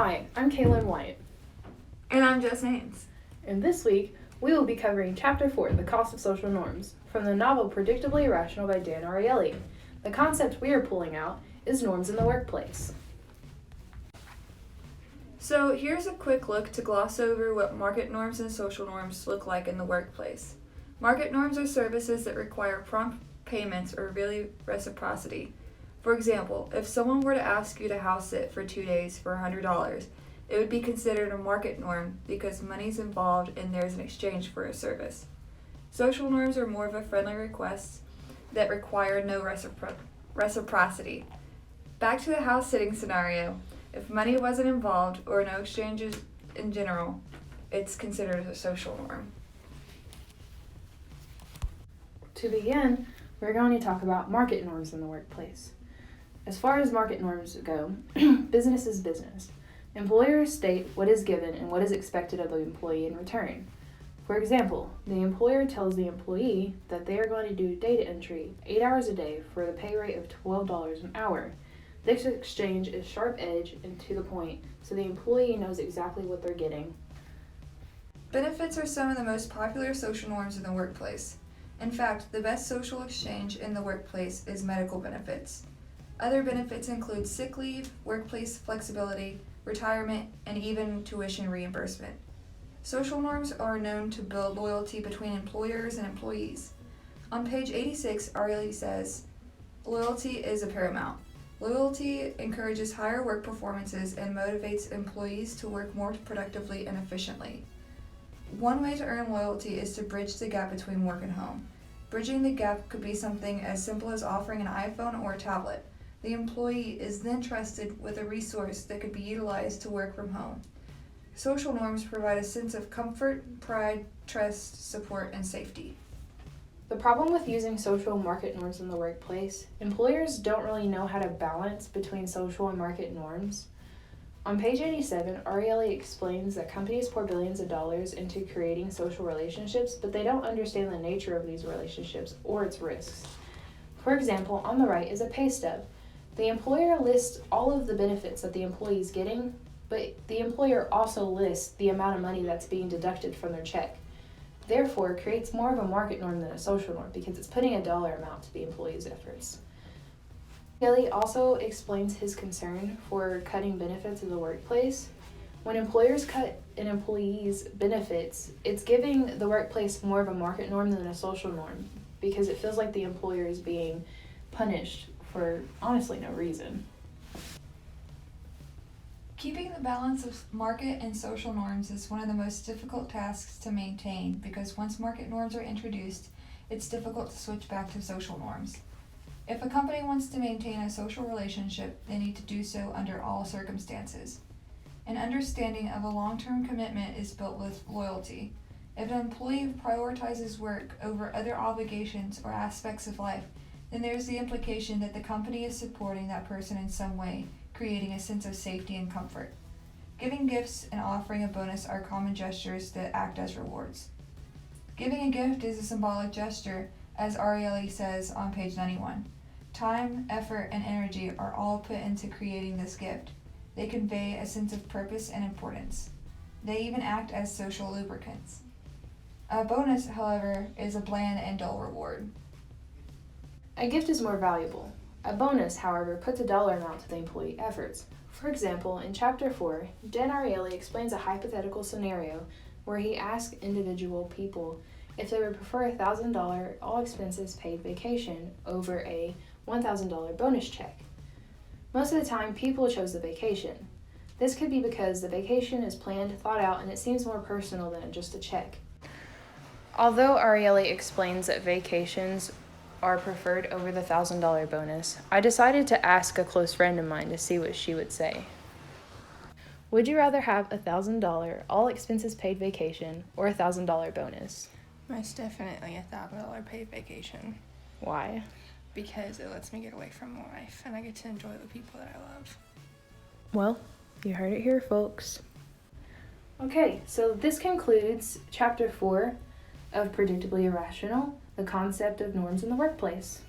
Hi, I'm Kaylin White. And I'm Jess Haynes. And this week, we will be covering Chapter 4, The Cost of Social Norms, from the novel Predictably Irrational by Dan Ariely. The concept we are pulling out is norms in the workplace. So here's a quick look to gloss over what market norms and social norms look like in the workplace. Market norms are services that require prompt payments or really reciprocity. For example, if someone were to ask you to house sit for 2 days for $100, it would be considered a market norm because money's involved and there's an exchange for a service. Social norms are more of a friendly request that require no reciprocity. Back to the house sitting scenario. If money wasn't involved or no exchanges in general, it's considered a social norm. To begin, we're going to talk about market norms in the workplace. As far as market norms go, business is business. Employers state what is given and what is expected of the employee in return. For example, the employer tells the employee that they are going to do data entry 8 hours a day for the pay rate of $12 an hour. This exchange is sharp-edged and to the point, so the employee knows exactly what they're getting. Benefits are some of the most popular social norms in the workplace. In fact, the best social exchange in the workplace is medical benefits. Other benefits include sick leave, workplace flexibility, retirement, and even tuition reimbursement. Social norms are known to build loyalty between employers and employees. On page 86, Ariely says, "Loyalty is a paramount. Loyalty encourages higher work performances and motivates employees to work more productively and efficiently. One way to earn loyalty is to bridge the gap between work and home. Bridging the gap could be something as simple as offering an iPhone or a tablet. The employee is then trusted with a resource that could be utilized to work from home. Social norms provide a sense of comfort, pride, trust, support, and safety." The problem with using social market norms in the workplace, employers don't really know how to balance between social and market norms. On page 87, Ariely explains that companies pour billions of dollars into creating social relationships, but they don't understand the nature of these relationships or its risks. For example, on the right is a pay stub. The employer lists all of the benefits that the employee is getting, but the employer also lists the amount of money that's being deducted from their check. Therefore, it creates more of a market norm than a social norm because it's putting a dollar amount to the employee's efforts. Kelly also explains his concern for cutting benefits in the workplace. When employers cut an employee's benefits, it's giving the workplace more of a market norm than a social norm because it feels like the employer is being punished for honestly no reason. Keeping the balance of market and social norms is one of the most difficult tasks to maintain because once market norms are introduced, it's difficult to switch back to social norms. If a company wants to maintain a social relationship, they need to do so under all circumstances. An understanding of a long-term commitment is built with loyalty. If an employee prioritizes work over other obligations or aspects of life, then there's the implication that the company is supporting that person in some way, creating a sense of safety and comfort. Giving gifts and offering a bonus are common gestures that act as rewards. Giving a gift is a symbolic gesture, as Ariely says on page 91. Time, effort, and energy are all put into creating this gift. They convey a sense of purpose and importance. They even act as social lubricants. A bonus, however, is a bland and dull reward. A gift is more valuable. A bonus, however, puts a dollar amount to the employee efforts. For example, in Chapter 4, Dan Ariely explains a hypothetical scenario where he asks individual people if they would prefer a $1,000 all-expenses paid vacation over a $1,000 bonus check. Most of the time, people chose the vacation. This could be because the vacation is planned, thought out, and it seems more personal than just a check. Although Ariely explains that vacations are preferred over the $1,000 bonus, I decided to ask a close friend of mine to see what she would say. Would you rather have a $1,000 all-expenses paid vacation or a $1,000 bonus? Most definitely a $1,000 paid vacation. Why? Because it lets me get away from life and I get to enjoy the people that I love. Well, you heard it here, folks. Okay, so this concludes Chapter 4 of Predictably Irrational, the concept of norms in the workplace.